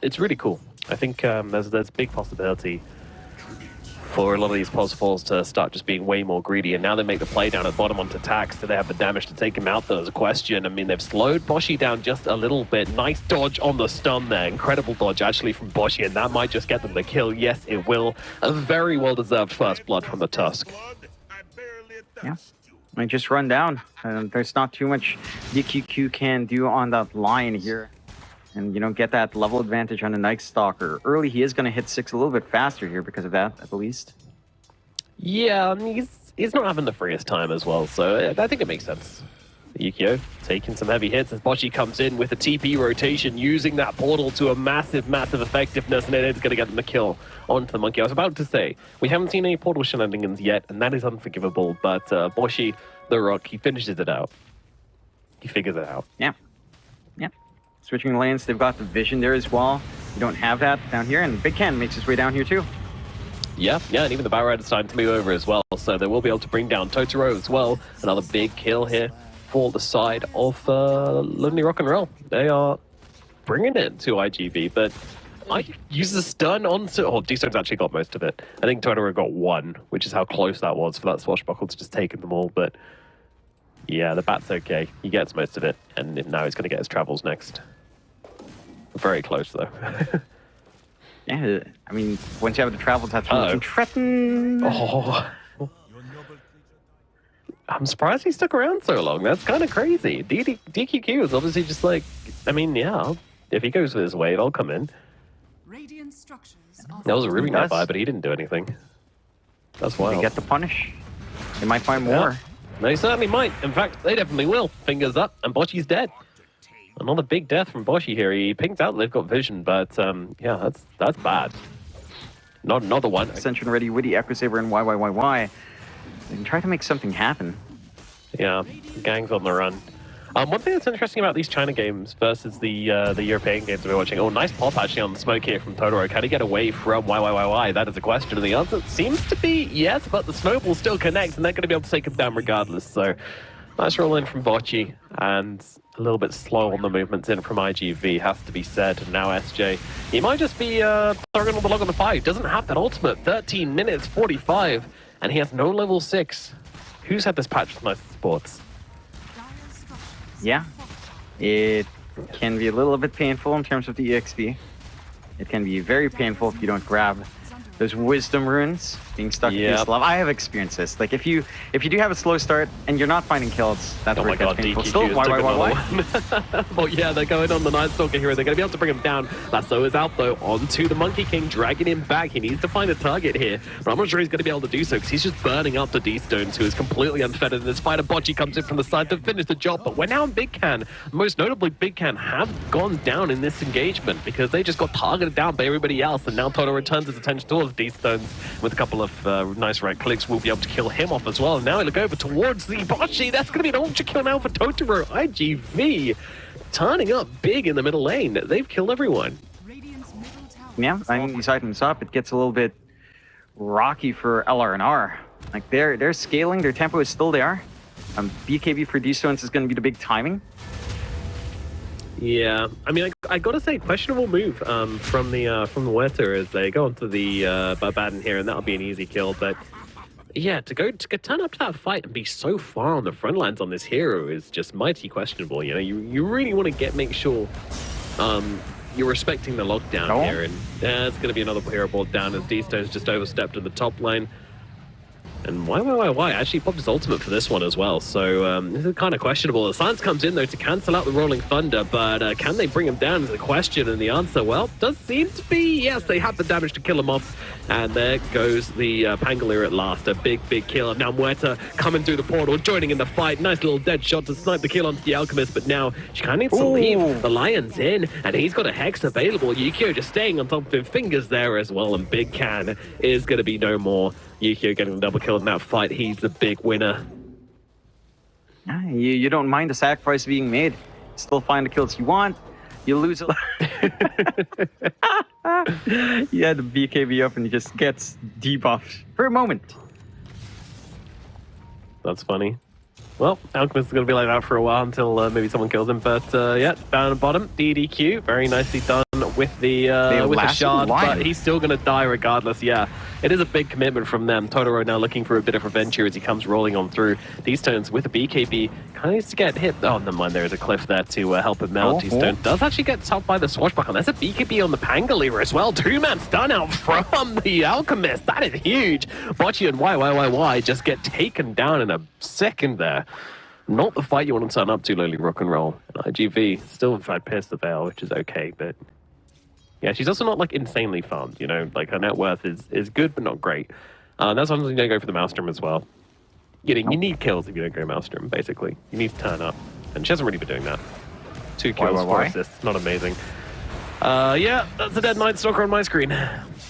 it's really cool. I think there's a big possibility for a lot of these possibles to start just being way more greedy, and now they make the play down at the bottom onto Tax. Do they have the damage to take him out? There's a question. I mean, they've slowed Boshi down just a little bit. Nice dodge on the stun there. Incredible dodge, actually, from Boshi, and that might just get them the kill. Yes, it will. A very well-deserved first blood from the Tusk. Yeah, I mean, just run down. There's not too much DQQ can do on that line here. And you don't get that level advantage on the Night Stalker. Early, he is going to hit 6 a little bit faster here because of that, at least. Yeah, I mean, he's not having the freest time as well, so I think it makes sense. Yukio taking some heavy hits as Boshi comes in with a TP rotation, using that portal to a massive, massive effectiveness, and it is going to get them the kill onto the Monkey. I was about to say, we haven't seen any portal shenanigans yet, and that is unforgivable, but Boshi, the Rock, he finishes it out. He figures it out. Yeah. Yeah. Switching lanes, they've got the vision there as well. You don't have that down here, and Big Ken makes his way down here too. Yeah, and even the Battle Rider's starting to move over as well, so they will be able to bring down Totoro as well. Another big kill here for the side of Lonely Rock and Roll. They are bringing it to iG.V, but I use the stun onto... Oh, D-Stone's actually got most of it. I think Totoro got 1, which is how close that was for that swashbuckle to just taking them all, but yeah, the Bat's okay. He gets most of it, and now he's going to get his travels next. Very close, though. Yeah, I mean, once you have the travels, that's when you can threaten. Oh. I'm surprised he stuck around so long. That's kind of crazy. DQQ is obviously just like, I mean, yeah, if he goes his wave, I'll come in. That was a Ruby nearby, but he didn't do anything. That's wild. They get the punish. They might find more. Yeah. They certainly might. In fact, they definitely will. Fingers up, and Boshi's dead. Another big death from Boshi here. He pings out they've got vision, but yeah, that's bad. Not another one. Ascension ready, Witty, Echo Saber, and YYYY. They can try to make something happen. Yeah, gang's on the run. One thing that's interesting about these China games versus the European games we're watching. Oh, nice pop actually on the smoke here from Totoro. Can he get away from YYYY? That is a question, and the answer seems to be yes, but the snowball still connects, and they're going to be able to take him down regardless. So nice roll in from Bochi, and a little bit slow on the movements in from iG.V, has to be said. And now SJ, he might just be throwing all the log on the fire. Doesn't have that ultimate. 13 minutes 45, and he has no level 6. Who's had this patch with Nice Sports? Yeah, it can be a little bit painful in terms of the EXP. It can be very painful if you don't grab those wisdom runes being stuck in this level. I have experienced this. Like if you do have a slow start and you're not finding kills, that's where it gets painful. Still, why? Well, yeah, they're going on the Night Stalker here. They're going to be able to bring him down. Lasso is out though, onto the Monkey King, dragging him back. He needs to find a target here, but I'm not sure he's going to be able to do so because he's just burning up the D-Stones, who is completely unfettered. And the Spider Bocce comes in from the side to finish the job. But we're now in Big Can. Most notably, Big Can have gone down in this engagement because they just got targeted down by everybody else. And now Toto returns his attention towards D-Stones with a couple of nice right clicks. We'll be able to kill him off as well. And now we look over towards the Bocce. That's going to be an ultra kill now for Totoro. iG.V turning up big in the middle lane. They've killed everyone. Yeah, I mean, these items up, it gets a little bit rocky for LRNR. Like they're scaling, their tempo is still there. BKB for D-Stones is going to be the big timing. Yeah, I mean, I gotta say, questionable move from the Huerta as they go onto the Barbadan here, and that'll be an easy kill. But yeah, to turn up to that fight and be so far on the front lines on this hero is just mighty questionable. You know, you really want to make sure you're respecting the lockdown here, and it's gonna be another hero brought down as D-Stones just overstepped in the top lane. And why actually popped his ultimate for this one as well. So this is kind of questionable. The Silence comes in, though, to cancel out the Rolling Thunder, but can they bring him down is the question, and the answer, well, does seem to be yes, they have the damage to kill him off. And there goes the Pangolier at last. A big kill. And now Muerta coming through the portal, joining in the fight. Nice little dead shot to snipe the kill onto the Alchemist, but now she kind of needs to leave. The Lion's in, and he's got a Hex available. Yukio just staying on top of his fingers there as well, and Big Can is going to be no more. Yukio getting a double kill in that fight. He's the big winner. You don't mind the sacrifice being made. Still find the kills you want. You lose a yeah, the BKB up and he just gets debuffed for a moment. That's funny. Well, Alchemist is going to be like that for a while until maybe someone kills him. But yeah, down at the bottom, DDQ. Very nicely done with the last shard, line. but he's still going to die regardless. Yeah, it is a big commitment from them. Totoro now looking for a bit of revenge here as he comes rolling on through. D-Stones with a BKB kind of needs to get hit. Oh, never mind, there is a cliff there to help him out. D-Stone does actually get topped by the Swashbuckler. There's a BKB on the Pangolier as well. Two-man stun out from the Alchemist. That is huge. Bocce and Y just get taken down in a second there. Not the fight you want to turn up to, lowly rock and roll. And iG.V still have had pierced the veil, which is okay, but yeah, she's also not like insanely farmed, you know, like her net worth is good but not great. That's sometimes you don't go for the Maelstrom as well. You need kills if you don't go Maelstrom, basically. You need to turn up, and she hasn't really been doing that. 2 kills, 4 assists, not amazing. Yeah, that's a dead Night Stalker on my screen.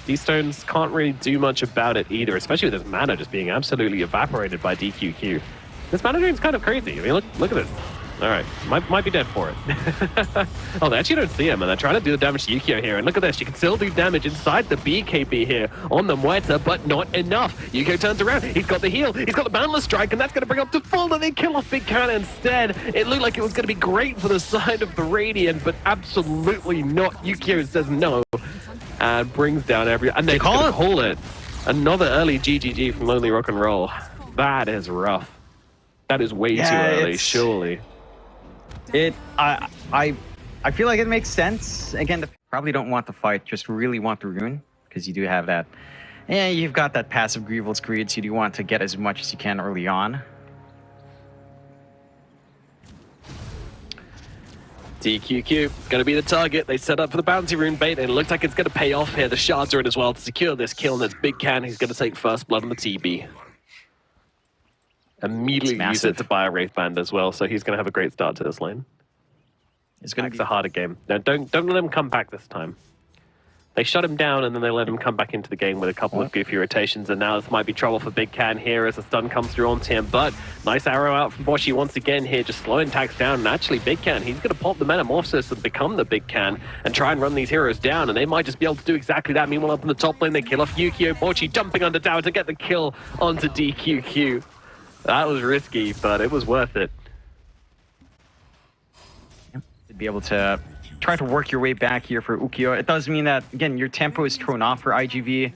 These stones can't really do much about it either, especially with this mana just being absolutely evaporated by DQQ. This mana drain's kind of crazy. I mean, look at this. All right, might be dead for it. Oh, they actually don't see him, and they're trying to do the damage to Yukio here. And look at this, you can still do damage inside the BKB here on the Muerta, but not enough. Yukio turns around, he's got the heal, he's got the Boundless Strike, and that's going to bring up to full, and they kill off Big Can instead. It looked like it was going to be great for the side of the Radiant, but absolutely not. Yukio says no, and brings down and they call it. Another early GGG from Lonely Rock and Roll. That is rough. That is way too early, surely. I feel like it makes sense. Again, they probably don't want the fight, just really want the rune, because you do have that. Yeah, you've got that passive Grievel's Greed, so you do want to get as much as you can early on. DQQ going to be the target. They set up for the bounty rune bait, and it looks like it's going to pay off here. The shards are in as well to secure this kill, and it's Big Can. He's going to take first blood on the TB. Immediately use it to buy a Wraith Band as well, so he's going to have a great start to this lane. It's going to be a harder game. No, don't let him come back this time. They shut him down, and then they let him come back into the game with a couple of goofy rotations, and now this might be trouble for Big Can here as a stun comes through onto him, but nice arrow out from Bocce once again here, just slowing tags down, and actually Big Can, he's going to pop the Metamorphosis and become the Big Can and try and run these heroes down, and they might just be able to do exactly that. Meanwhile, up in the top lane, they kill off Yukio. Bocce jumping under tower to get the kill onto DQQ. That was risky, but it was worth it. To be able to try to work your way back here for Ukio. It does mean that, again, your tempo is thrown off for iG.V.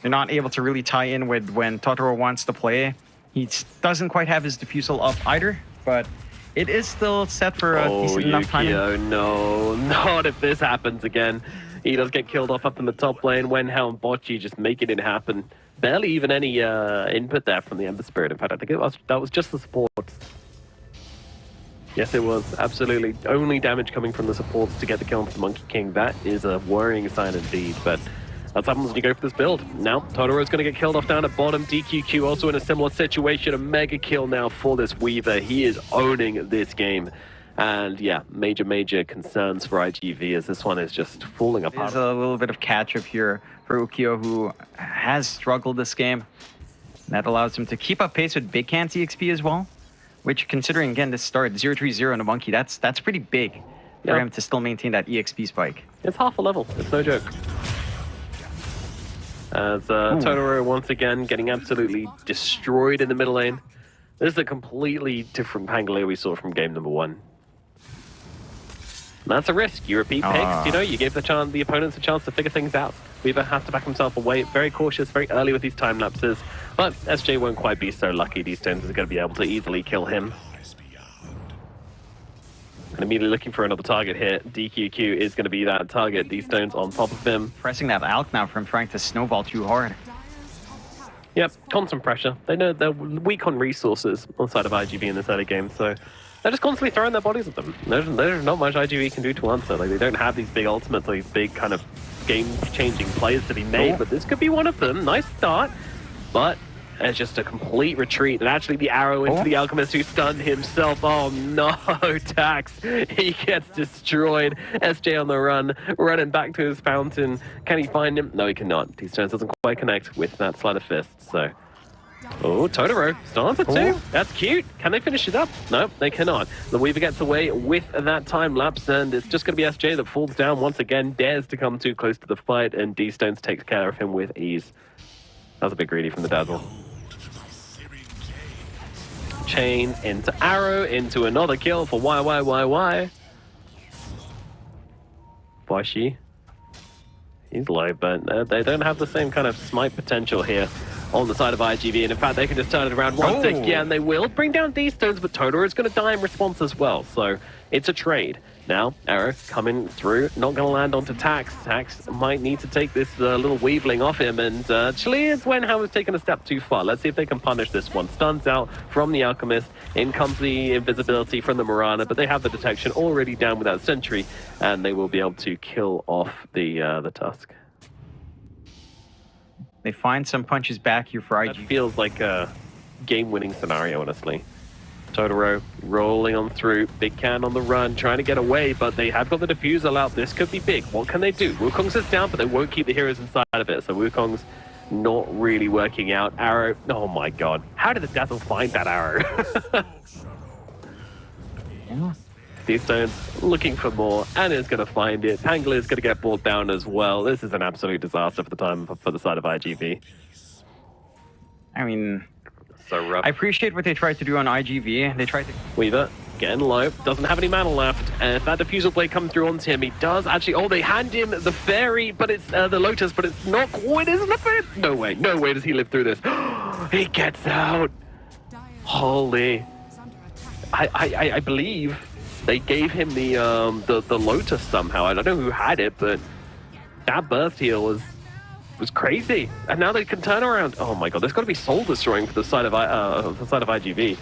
You're not able to really tie in with when Totoro wants to play. He doesn't quite have his diffusal up either, but it is still set for a decent enough timing. Oh, no, not if this happens again. He does get killed off up in the top lane. Wenhel and Bocce just making it happen. Barely even any input there from the Ember Spirit. In fact, I think that was just the supports. Yes, it was. Absolutely. Only damage coming from the supports to get the kill onto the Monkey King. That is a worrying sign indeed, but that's what happens when you go for this build. Now, Totoro's going to get killed off down at bottom. DQQ also in a similar situation. A mega kill now for this Weaver. He is owning this game. And yeah, major concerns for iG.V as this one is just falling apart. There's a little bit of catch-up here for Ukio, who has struggled this game. That allows him to keep up pace with Big Can's EXP as well, which, considering, again, this start, 0-3-0 on a Monkey, that's pretty big for him to still maintain that EXP spike. It's half a level. It's no joke. As Totoro, once again, getting absolutely destroyed in the middle lane. This is a completely different Pangolier we saw from game number 1. And that's a risk. You repeat picks, you know, you give the opponents a chance to figure things out. Weaver has to back himself away, very cautious, very early with these time lapses. But SJ won't quite be so lucky. These stones are going to be able to easily kill him. And immediately looking for another target here. DQQ is going to be that target. These stones on top of him. Pressing that out now from trying to snowball too hard. Yep, constant pressure. They know they're weak on resources on the side of iG.V in this early game, so they're just constantly throwing their bodies at them. There's not much iG.V can do to answer. Like, they don't have these big ultimates or these big kind of game-changing plays to be made, but this could be one of them. Nice start, but it's just a complete retreat. And actually the arrow into the Alchemist, who stunned himself. Oh no, Tax. He gets destroyed. SJ on the run, running back to his fountain. Can he find him? No, he cannot. T-Stones doesn't quite connect with that sleight of fist, so... Oh, Totoro, starting for 2. That's cute. Can they finish it up? No, they cannot. The Weaver gets away with that time lapse, and it's just going to be SJ that falls down once again, dares to come too close to the fight, and D-Stones takes care of him with ease. That was a bit greedy from the Dazzle. Chain into arrow, into another kill for Y. Bocce He's low, but they don't have the same kind of smite potential here on the side of iG.V, and in fact, they can just turn it around once again. They will bring down D-Stones, but Totoro is going to die in response as well, so it's a trade. Now, Arrow coming through, not going to land onto Tax. Tax might need to take this little weaveling off him, and actually, it's Wenhao has taken a step too far. Let's see if they can punish this one. Stuns out from the Alchemist. In comes the invisibility from the Mirana, but they have the detection already down with that Sentry, and they will be able to kill off the Tusk. They find some punches back here for IG. That feels like a game-winning scenario, honestly. Totoro rolling on through, Big Can on the run, trying to get away, but they have got the defusal out. This could be big. What can they do? Wukong's is down, but they won't keep the heroes inside of it, so Wukong's not really working out. Arrow, oh my god. How did the Dazzle find that arrow? Yeah. D-Stone's looking for more, and is going to find it. Pangler is going to get brought down as well. This is an absolute disaster for the side of iG.V. I mean, so rough. I appreciate what they tried to do on iG.V. They tried to... Weaver getting low, doesn't have any mana left, and if that Diffusal Blade comes through onto him, he does actually... Oh, they hand him the Fairy, but it's the Lotus, but it's not quite as the Fairy. No way does he live through this. He gets out. Holy. I believe they gave him the Lotus somehow. I don't know who had it, but that burst heal was crazy. And now they can turn around. Oh my god, there's got to be soul destroying for the side of iG.V.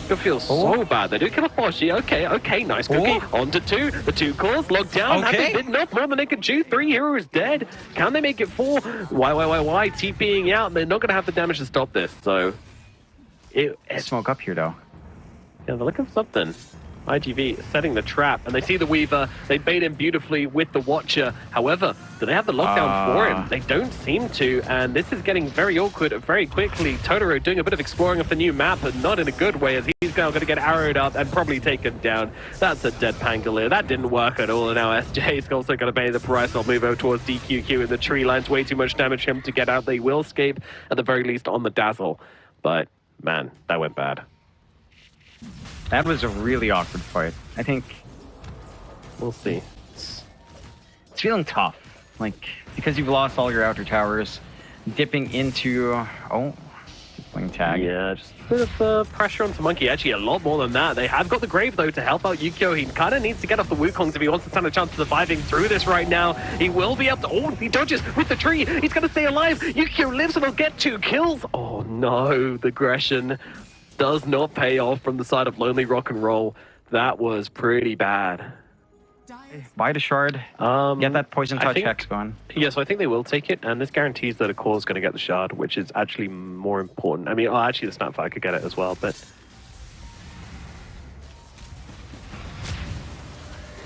It feels so bad. They do kill a Foshi. Okay, nice cookie. On to 2. The 2 cores locked down. Have they bitten off more than they can chew? 3 heroes dead. Can they make it 4? Why? TPing out. They're not going to have the damage to stop this. So It's smoke up here, though. Yeah, they're looking for something. iG.V setting the trap, and they see the Weaver. They bait him beautifully with the Watcher. However, do they have the lockdown for him? They don't seem to, and this is getting very awkward very quickly. Totoro doing a bit of exploring of the new map, but not in a good way, as he's now going to get arrowed up and probably taken down. That's a dead Pangolier. That didn't work at all, and now SJ is also going to pay the price. I'll move over towards DQQ in the tree lines. Way too much damage for him to get out. They will escape, at the very least, on the Dazzle. But, man, that went bad. That was a really awkward fight. I think we'll see. It's feeling tough, like because you've lost all your outer towers, dipping into playing tag. Yeah, just a bit of pressure onto Monkey. Actually, a lot more than that. They have got the Grave though to help out Yukio. He kind of needs to get off the Wukongs if he wants to stand a chance of surviving through this right now. He will be able to. Oh, he dodges with the tree. He's going to stay alive. Yukio lives and will get 2 kills. Oh no, the aggression does not pay off from the side of Lonely Rock and Roll. That was pretty bad. Buy the shard. Get that poison touch hex going. Yeah, so I think they will take it, and this guarantees that a core is going to get the shard, which is actually more important. I mean, actually the Snapfire could get it as well, but...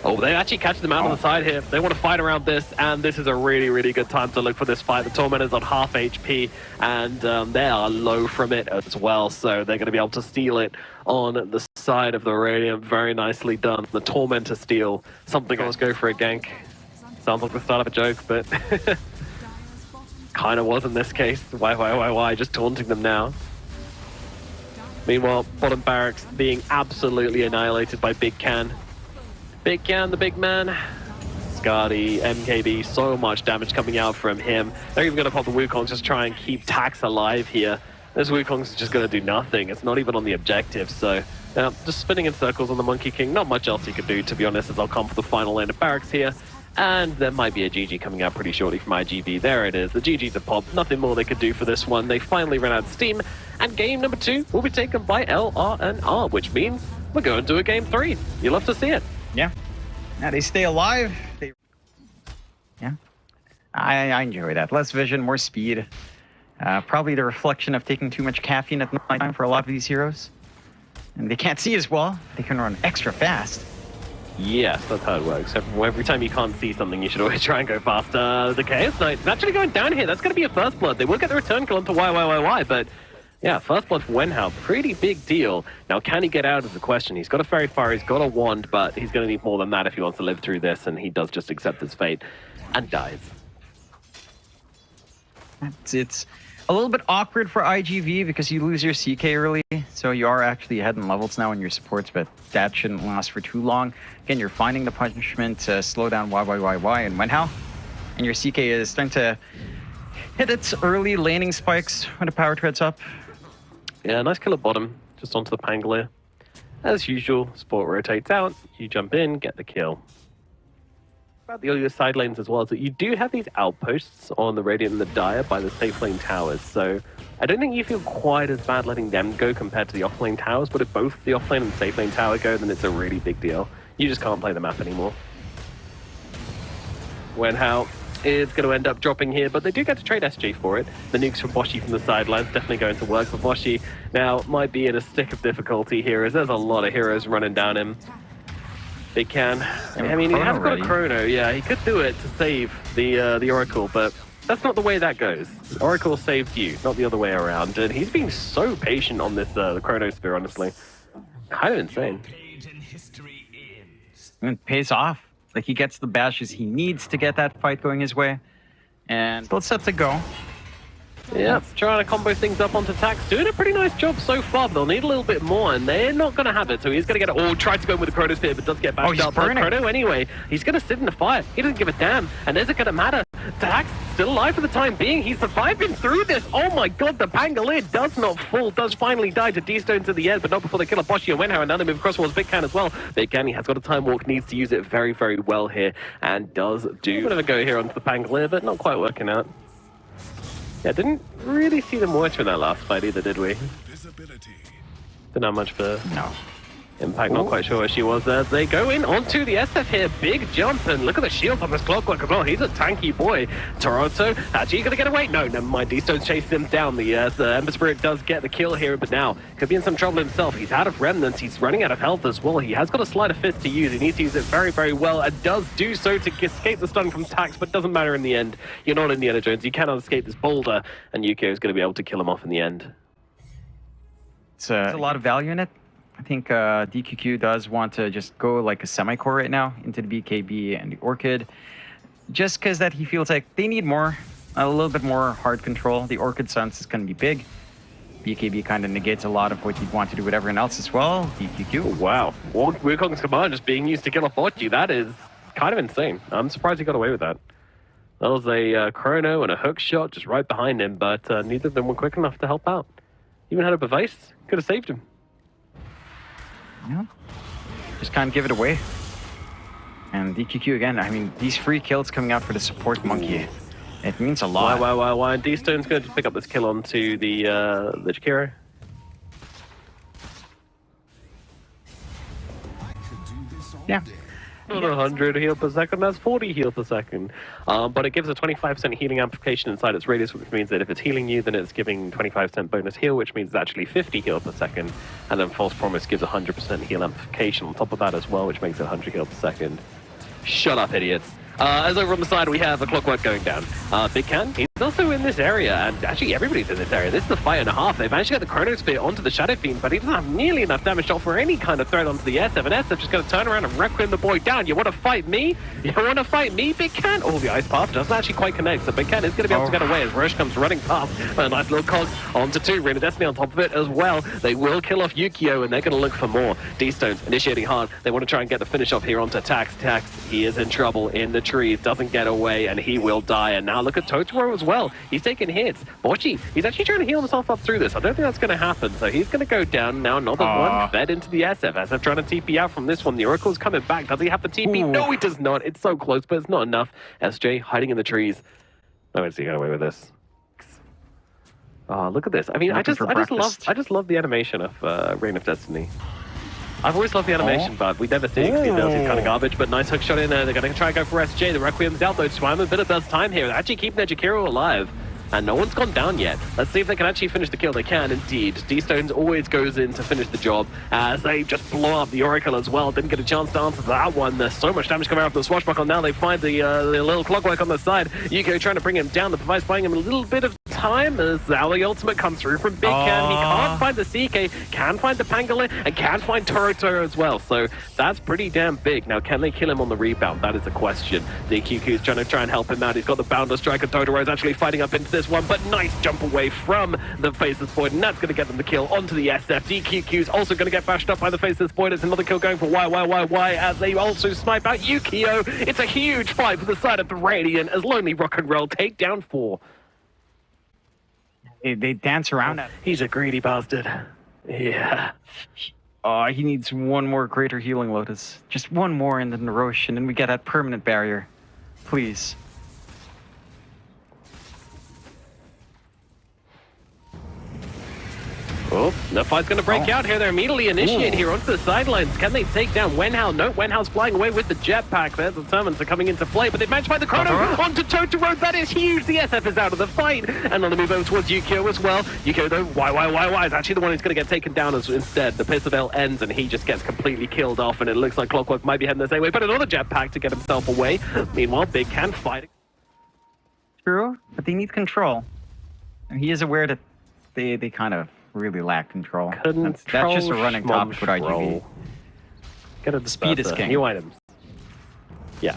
Oh, they actually catch them out on the side here. They want to fight around this, and this is a really, really good time to look for this fight. The Tormentor's on half HP, and they are low from it as well, so they're going to be able to steal it on the side of the Radiant. Very nicely done. The Tormentor steal. Something else go for a gank. Sounds like the start of a joke, but kind of was in this case. Why? Just taunting them now. Meanwhile, bottom barracks being absolutely annihilated by Big Can. Big Can, the big man. Skadi, MKB, so much damage coming out from him. They're even going to pop the Wukongs, just try and keep Tax alive here. This Wukong's just going to do nothing. It's not even on the objective, so just spinning in circles on the Monkey King. Not much else he could do, to be honest, as I'll come for the final lane of barracks here. And there might be a GG coming out pretty shortly from iG.V. There it is. The GG's a pop. Nothing more they could do for this one. They finally ran out of steam. And game number 2 will be taken by LRNR, which means we're going to a game 3. You'll love to see it. Yeah. Now they stay alive. Yeah. I enjoy that. Less vision, more speed. Probably the reflection of taking too much caffeine at night time for a lot of these heroes. And they can't see as well. They can run extra fast. Yes, that's how it works. Every time you can't see something, you should always try and go faster. The Chaos Knight is actually going down here. That's going to be a first blood. They will get the return kill onto Y, but... yeah, first blood for Wenhao, pretty big deal. Now, can he get out is the question. He's got a Fairy Fire, he's got a wand, but he's going to need more than that if he wants to live through this, and he does just accept his fate and dies. It's a little bit awkward for iG.V because you lose your CK early, so you are actually ahead in levels now in your supports, but that shouldn't last for too long. Again, you're finding the punishment to slow down Y, and Wenhao. And your CK is starting to hit its early laning spikes when the power treads up. Yeah, nice kill at bottom, just onto the Pangolier. As usual, Sport rotates out, you jump in, get the kill. About the other side lanes as well, is that you do have these outposts on the Radiant and the Dire by the safe lane towers, so I don't think you feel quite as bad letting them go compared to the off lane towers, but if both the off lane and safe lane tower go, then it's a really big deal. You just can't play the map anymore. Wenhao is going to end up dropping here, but they do get to trade SG for it. The nukes from Boshi from the sidelines definitely going to work, but Boshi now might be in a stick of difficulty here, as there's a lot of heroes running down him. They can. I mean, he has got a Chrono. Yeah, he could do it to save the Oracle, but that's not the way that goes. Oracle saved you, not the other way around. And he's been so patient on this the Chrono Spear, honestly. Kind of insane. And it pays off. Like, he gets the bashes he needs to get that fight going his way. And still set to go. Yep, trying to combo things up onto Tax. Doing a pretty nice job so far, but they'll need a little bit more, and they're not going to have it. So he's going to get it all. Tried to go with the Chrono Spear, but does get backed up. Chrono anyway. He's going to sit in the fire. He doesn't give a damn. And is it going to matter? Tax still alive for the time being. He's surviving through this. Oh my god, the Pangolier does not fall. Does finally die to D-Stone to the end, but not before they kill a Boshi and Wenhao. And now they move across towards Big Can as well. Big Can, he has got a time walk, needs to use it very, very well here, and does do a bit of a go here onto the Pangolier, but not quite working out. Yeah, didn't really see them work in that last fight either, did we? Didn't have much for impact, not quite sure where she was there. They go in onto the SF here, big jump, and look at the shield on this Clockwork as well. He's a tanky boy. Toronto, actually gonna get away? No, never mind, D-Stone's chasing him down. The Ember Spirit does get the kill here, but now could be in some trouble himself. He's out of remnants, he's running out of health as well. He has got a Sleight of Fist to use. He needs to use it very, very well, and does do so to escape the stun from Tax, but doesn't matter in the end. You're not Indiana Jones, you cannot escape this boulder, and Yukio is going to be able to kill him off in the end. There's a lot of value in it. I think DQQ does want to just go like a semi-core right now into the BKB and the Orchid, just because that he feels like they need more, a little bit more hard control. The Orchid sense is going to be big. BKB kind of negates a lot of what you'd want to do with everyone else as well. DQQ. Wow. Wukong's command just being used to kill off Bochi. That is kind of insane. I'm surprised he got away with that. That was a Chrono and a hook shot just right behind him, but neither of them were quick enough to help out. Even had a Bevice, could have saved him. Yeah. Just kind of give it away. And DQQ again, I mean, these free kills coming out for the support monkey, it means a lot. Why? D-Stone's going to pick up this kill onto the Jakiro. Yeah. Not 100 heal per second, that's 40 heal per second. But it gives a 25% healing amplification inside its radius, which means that if it's healing you, then it's giving 25% bonus heal, which means it's actually 50 heal per second. And then False Promise gives 100% heal amplification on top of that as well, which makes it 100 heal per second. Shut up, idiots. As over on the side, we have a Clockwork going down. Big Can, he's also in this area, and actually everybody's in this area. This is a fight and a half. They've managed to get the Chrono Spear onto the Shadow Fiend, but he doesn't have nearly enough damage to offer any kind of threat onto the SF, and SF just going to turn around and Requiem the boy down. You want to fight me? You want to fight me, Big Can? Oh, the Ice Path doesn't actually quite connect, so Big Can is going to be able to get away as Roche comes running past. A nice little cogs onto 2, Ring of Destiny on top of it as well. They will kill off Yukio, and they're going to look for more. D-Stone's initiating hard. They want to try and get the finish off here onto Tax. Tax, he is in trouble in the trees, doesn't get away, and he will die. And now look at Totoro as well. He's taking hits. Bochi, he's actually trying to heal himself up through this. I don't think that's going to happen, so he's going to go down now. Another one fed into the SF. SF trying to TP out from this one. The Oracle's coming back. Does he have the TP? Ooh. No, he does not. It's so close, but it's not enough. SJ hiding in the trees. No one's getting away with this. Oh, look at this. I mean, I just love the animation of Reign of Destiny. I've always loved the animation, but we never see it because the ability is kind of garbage. But nice hook shot in there. They're going to try and go for SJ. The Requiem's out though. Swam a bit of best time here. They're actually keeping their Jakiro alive. And no one's gone down yet. Let's see if they can actually finish the kill. They can indeed. D-Stones always goes in to finish the job as they just blow up the Oracle as well. Didn't get a chance to answer that one. There's so much damage coming out from the Swashbuckle. Now they find the little Clockwork on the side. Yuko trying to bring him down. The device buying him a little bit of time. time as the ultimate comes through from Big Can. He can't find the CK, can find the Pangolin, and can find Toro as well. So that's pretty damn big. Now, can they kill him on the rebound? That is the question. DQQ's trying to and help him out. He's got the Boundless Strike, and Totoro's actually fighting up into this one, but nice jump away from the Faceless Void, and that's going to get them the kill onto the SF. DQQ's also going to get bashed up by the Faceless Void. It's another kill going for Y as they also snipe out Yukio. It's a huge fight for the side of the Radiant as Lonely Rock and Roll take down 4. They dance around it. He's a greedy bastard. Yeah. Oh, he needs one more Greater Healing Lotus. Just one more in the Narosh, and then we get that permanent barrier. Please. Oh, the fight's going to break out here. They're immediately initiating here onto the sidelines. Can they take down Wenhao? No, Wenhao's flying away with the jetpack. There's the summons are coming into play, but they managed to find the chrono onto Totoro. That is huge. The SF is out of the fight. And on the move over towards Yukio as well. Yukio, though, Y is actually the one who's going to get taken down instead. The Pistol ends, and he just gets completely killed off, and it looks like Clockwork might be heading the same way, but another jetpack to get himself away. Meanwhile, Big can fight. True, but they need control. And he is aware that they kind of really lack control. That's just a running topic with iG.V. Get a Speed is king. New items. Yeah.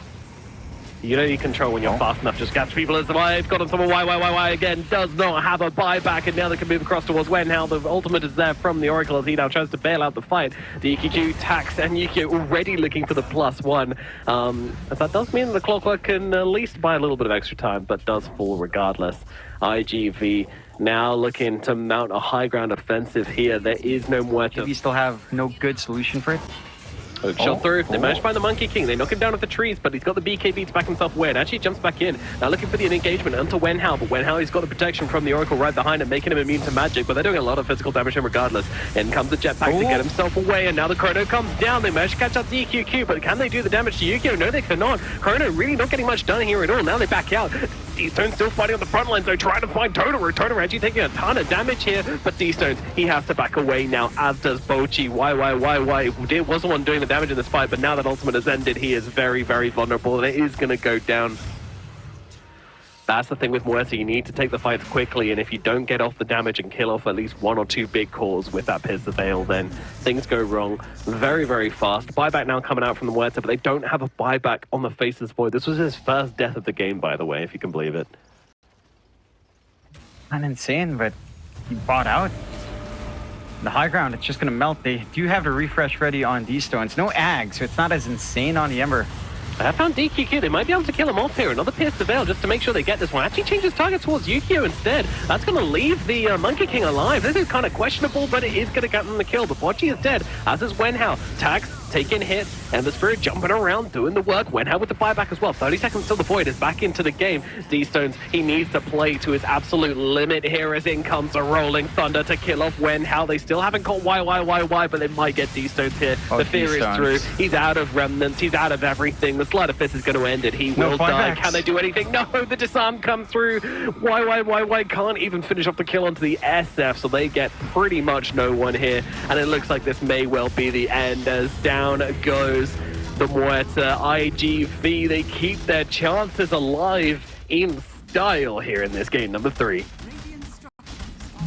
You don't need control when you're fast enough. Just catch people as alive. Got on someone. Y again. Does not have a buyback, and now they can move across towards Wenhao. The ultimate is there from the Oracle as he now tries to bail out the fight. DQQ, Tax, and Yukio already looking for the +1. That does mean the Clockwork can at least buy a little bit of extra time, but does fall regardless. iG.V now looking to mount a high ground offensive here. There is no more. We still have no good solution for it. Shot through. They managed to find the Monkey King. They knock him down with the trees, but he's got the BKB to back himself away and actually jumps back in. Now looking for the engagement onto Wenhao, but Wenhao, he's got the protection from the Oracle right behind him, making him immune to magic, but they're doing a lot of physical damage to him regardless. In comes the jetpack to get himself away, and now the Chrono comes down. They managed to catch up DQQ, but can they do the damage to Yukio? No, they cannot. Chrono really not getting much done here at all. Now they back out. D-Stone still fighting on the front lines, though, trying to find Totoro. Totoro actually taking a ton of damage here, but D-Stones, he has to back away now, as does Bochi. Y was the one doing the damage in this fight, but now that ultimate has ended, he is very, very vulnerable, and it is going to go down. That's the thing with Muerta, you need to take the fights quickly, and if you don't get off the damage and kill off at least 1 or 2 big cores with that Pierce the Veil, then things go wrong very, very fast. Buyback now coming out from the Muerta, but they don't have a buyback on the Faceless Void. This was his first death of the game, by the way, if you can believe it. Not insane, but he bought out. The high ground, it's just going to melt. They do have the refresh ready on D-Stones. No Ag, so it's not as insane on the Ember. I found DQQ. They might be able to kill him off here. Another Pierce the Veil just to make sure they get this one. Actually changes target towards Yukio instead. That's going to leave the Monkey King alive. This is kind of questionable, but it is going to get them the kill. But Bochi is dead, as is Wenhao. Tax taking hits, and the Spirit jumping around, doing the work. Wenhao with the buyback as well. 30 seconds till the Void is back into the game. D-Stones, he needs to play to his absolute limit here as in comes a Rolling Thunder to kill off Wenhao. They still haven't got Y, but they might get D-Stones here. The fear is through. He's out of remnants. He's out of everything. The Sleight of Fist is going to end it. He will die. Can they do anything? No, the disarm comes through. Y can't even finish off the kill onto the SF, so they get pretty much no one here. And it looks like this may well be the end as down goes the Muerta. iG.V, they keep their chances alive in style here in this game number 3.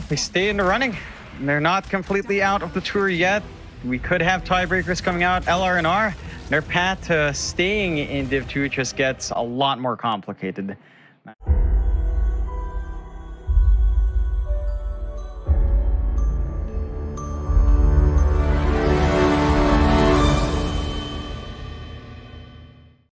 They stay in the running. They're not completely out of the tour yet. We could have tiebreakers coming out. LRNR, their path to staying in Div 2 just gets a lot more complicated.